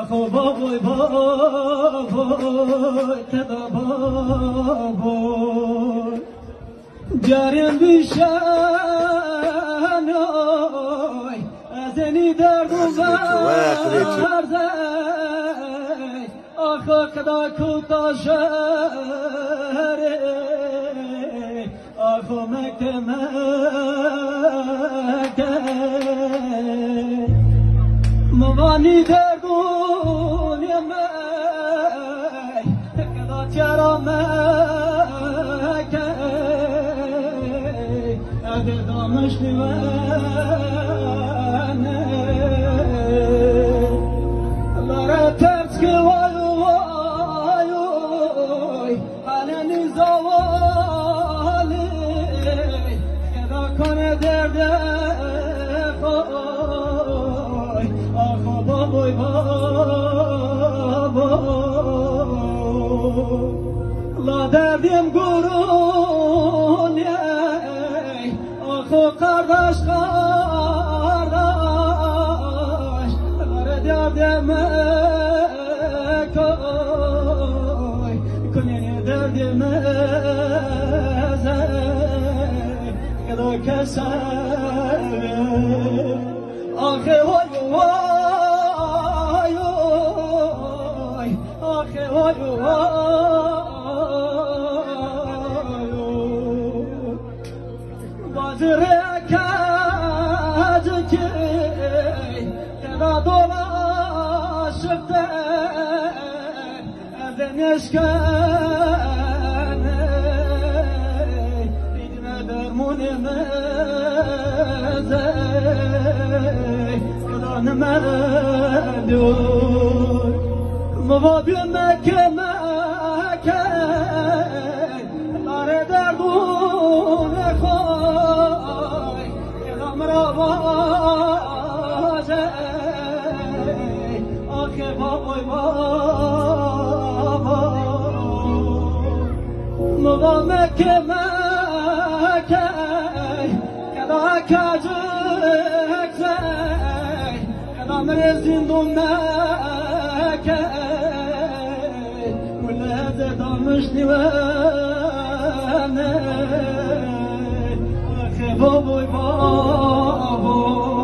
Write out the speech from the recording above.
آخو بابوی بابوی تدا بابوی جاریم بیشانوی از اینی درد و برزی آخو کدا کتا شهره آخو مکه موانی در دنیا می کدا چرا مکه اگر دامش دیوانه لاره ترس که وای وای حالنی زوالی کدا کنه درد خوی آخو بابوی بابوی لا دردیم گرون آخو قرداش قرداش لاره دردیم کوی کنی دردیم زی کدا کسر آخه وای وای آخه وای وای بازره کج که کدا دولا شفته از نشکنه دیدن درمون مزه نمدون موابی مکه مکه لاره دردون خوی کلام را بازه آخه بابای بابا موابی مکه مکه کلا کجک عمر زندون مکه ولاد دامش دیوانه آخه بابوی بابوی